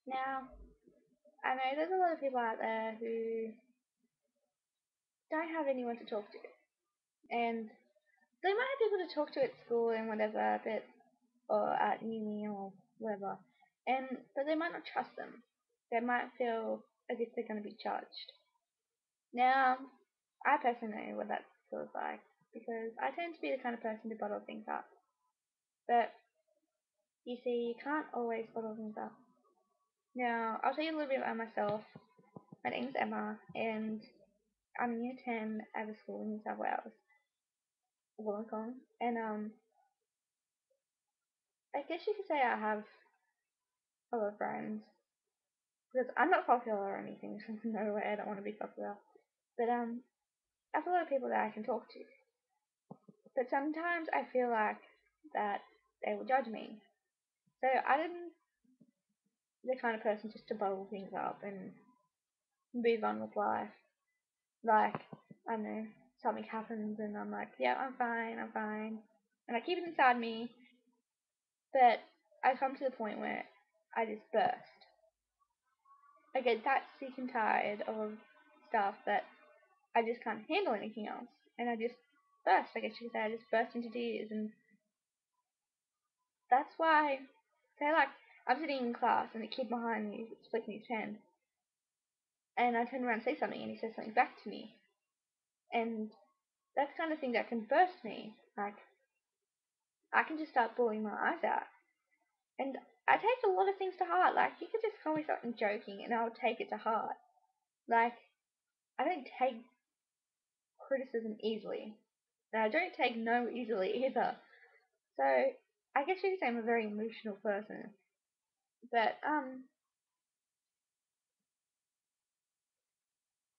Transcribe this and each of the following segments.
Now, I know there's a lot of people out there who don't have anyone to talk to, and they might have people to talk to at school and whatever, but or at uni or whatever, but they might not trust them. They might feel as if they're going to be judged. Now, I personally know what that feels like because I tend to be the kind of person to bottle things up. But you see, you can't always bottle things up. Now, I'll tell you a little bit about myself. My name's Emma, and I'm in year 10 at a school in New South Wales, Wollongong. And I guess you could say I have a lot of friends because I'm not popular or anything. So no way, I don't want to be popular. But I have a lot of people that I can talk to. But sometimes I feel like that they will judge me. So I didn't the kind of person just to bottle things up and move on with life. Like, I don't know, something happens and I'm like, yeah, I'm fine. And I keep it inside me, but I come to the point where I just burst. I get that sick and tired of stuff that I just can't handle anything else. And I just burst, I guess you could say. I just burst into tears. And that's why, say, like, I'm sitting in class and the kid behind me is flicking his pen. And I turn around and say something and he says something back to me. And that's the kind of thing that can burst me. Like, I can just start bawling my eyes out. And I take a lot of things to heart. Like, you could just call me something joking and I'll take it to heart. Like, I don't take criticism easily. And I don't take no easily either. So, I guess you could say I'm a very emotional person. But,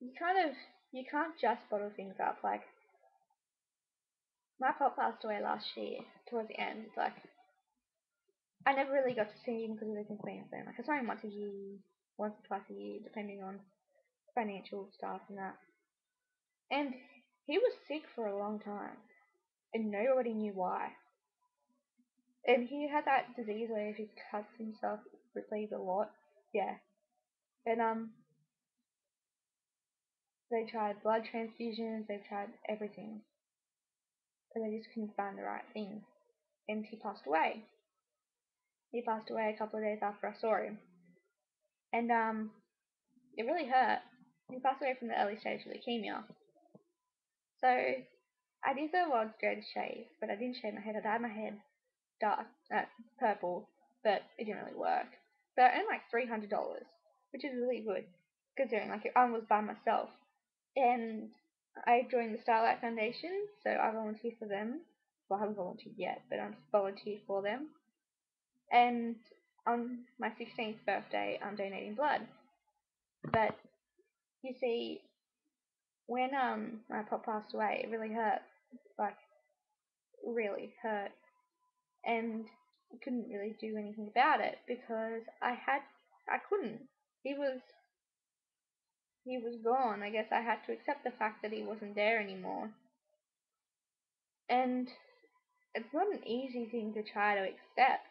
you kind of, you can't just bottle things up. Like, my pop passed away last year, towards the end. Like, I never really got to see him because he lives in Queensland. Like, I saw him once a year, once or twice a year, depending on financial stuff and that. And he was sick for a long time, and nobody knew why. And he had that disease where if he cuts himself, it bleeds a lot. Yeah. And they tried blood transfusions, they tried everything, but they just couldn't find the right thing. And he passed away. He passed away a couple of days after I saw him, and it really hurt. He passed away from the early stage of leukemia. So I did the world's greatest shave, but I didn't shave my head. I dyed my head dark, purple, but it didn't really work. But I earned like $300, which is really good considering like I was by myself. And I joined the Starlight Foundation, so I volunteer for them. Well, I haven't volunteered yet, but I'm volunteer for them. And on my 16th birthday, I'm donating blood. But you see, when my pop passed away, it really hurt. Like, really hurt. And I couldn't really do anything about it because I couldn't. He was he was gone. I guess I had to accept the fact that he wasn't there anymore. And it's not an easy thing to try to accept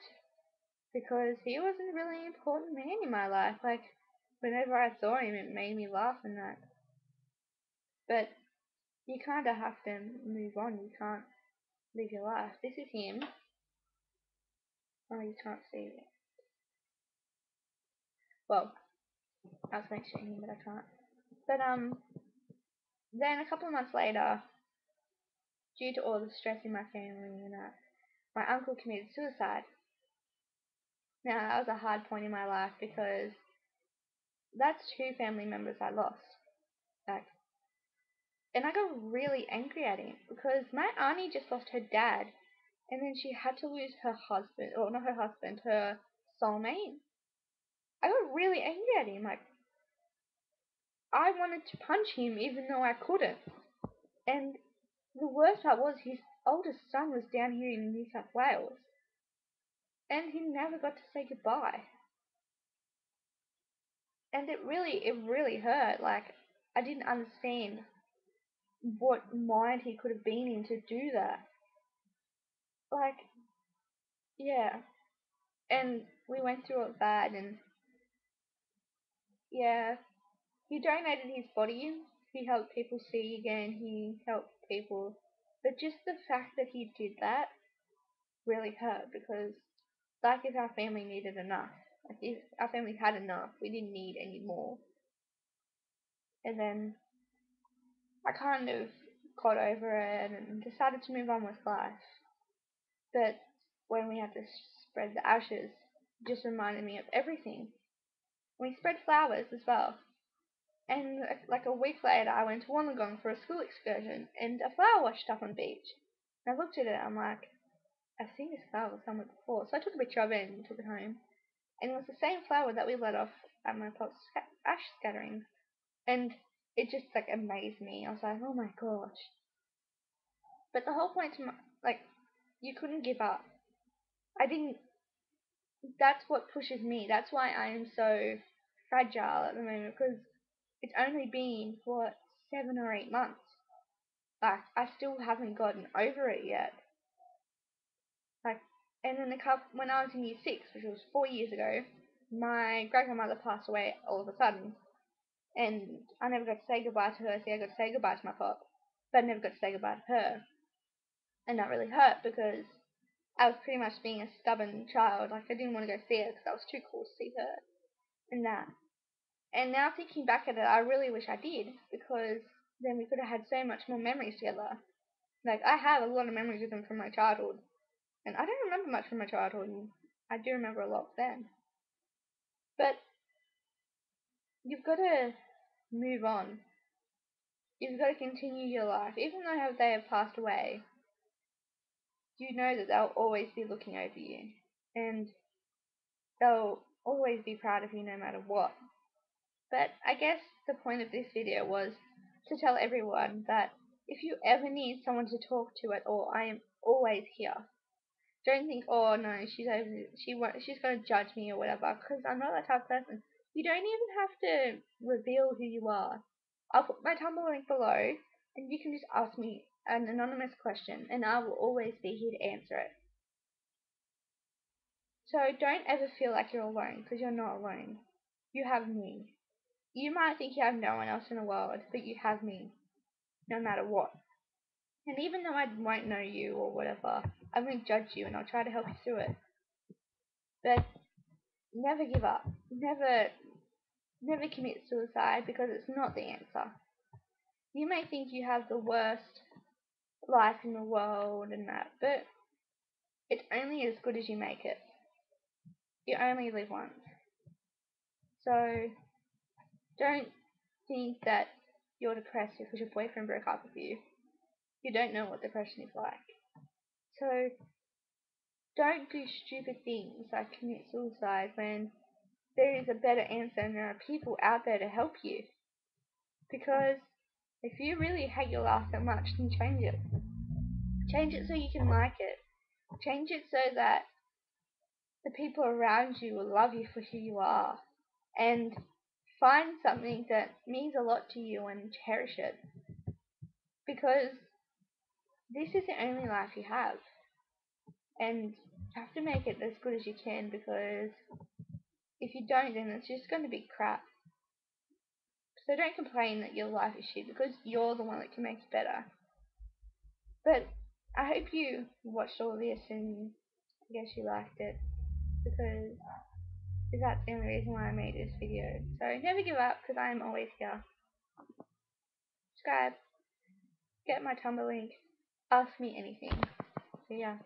because he was a really important man in my life. Like, whenever I saw him, it made me laugh and that. But you kind of have to move on. You can't live your life. This is him. Oh, you can't see it. Well, I was going to show him, but I can't. But then a couple of months later, due to all the stress in my family and that, my uncle committed suicide. Now that was a hard point in my life because that's two family members I lost. Like, and I got really angry at him because my auntie just lost her dad, and then she had to lose her husband, or not her husband, her soulmate. I got really angry at him. Like, I wanted to punch him even though I couldn't. And the worst part was his oldest son was down here in New South Wales, and he never got to say goodbye. And it really hurt. Like, I didn't understand what mind he could have been in to do that. Like, yeah. And we went through it bad, and yeah, he donated his body. He helped people see again. He helped people, but just the fact that he did that really hurt because, like, if our family needed enough, like if our family had enough, we didn't need any more. And then I kind of got over it and decided to move on with life. But when we had to spread the ashes, it just reminded me of everything. We spread flowers as well. And like a week later, I went to Wollongong for a school excursion, and a flower washed up on the beach. And I looked at it, I'm like, I've seen this flower somewhere before. So I took a picture of it and took it home. And it was the same flower that we let off at my pop's ash scattering. And it just like amazed me. I was like, oh my gosh. But the whole point to my, like, you couldn't give up. I didn't. That's what pushes me. That's why I am so fragile at the moment because it's only been what 7 or 8 months. Like I still haven't gotten over it yet. Like, and then when I was in year six, which was 4 years ago, my great grandmother passed away all of a sudden, and I never got to say goodbye to her. See, I got to say goodbye to my pop, but I never got to say goodbye to her, and that really hurt because I was pretty much being a stubborn child. Like I didn't want to go see her because I was too cool to see her, and that. And now thinking back at it, I really wish I did because then we could have had so much more memories together. Like I have a lot of memories with them from my childhood, and I don't remember much from my childhood. And I do remember a lot then, but you've got to move on. You've got to continue your life, even though they have passed away. You know that they'll always be looking over you, and they'll always be proud of you no matter what. But I guess the point of this video was to tell everyone that if you ever need someone to talk to at all, I am always here. Don't think, oh no, she's gonna judge me or whatever, because I'm not that type of person. You don't even have to reveal who you are. I'll put my Tumblr link below, and you can just ask me an anonymous question, and I will always be here to answer it. So don't ever feel like you're alone, because you're not alone. You have me. You might think you have no one else in the world, but you have me, no matter what. And even though I won't know you or whatever, I won't judge you and I'll try to help you through it. But never give up. Never commit suicide because it's not the answer. You may think you have the worst life in the world and that, but it's only as good as you make it. You only live once. So don't think that you're depressed because your boyfriend broke up with you. You don't know what depression is like. So don't do stupid things like commit suicide when there is a better answer and there are people out there to help you. Because if you really hate your life that much, then change it. Change it so you can like it. Change it so that the people around you will love you for who you are. And find something that means a lot to you and cherish it. Because this is the only life you have. And you have to make it as good as you can because if you don't, then it's just going to be crap. So don't complain that your life is shit because you're the one that can make it better. But I hope you watched all this and I guess you liked it because that's the only reason why I made this video. So never give up because I am always here. Subscribe, get my Tumblr link, ask me anything. So yeah.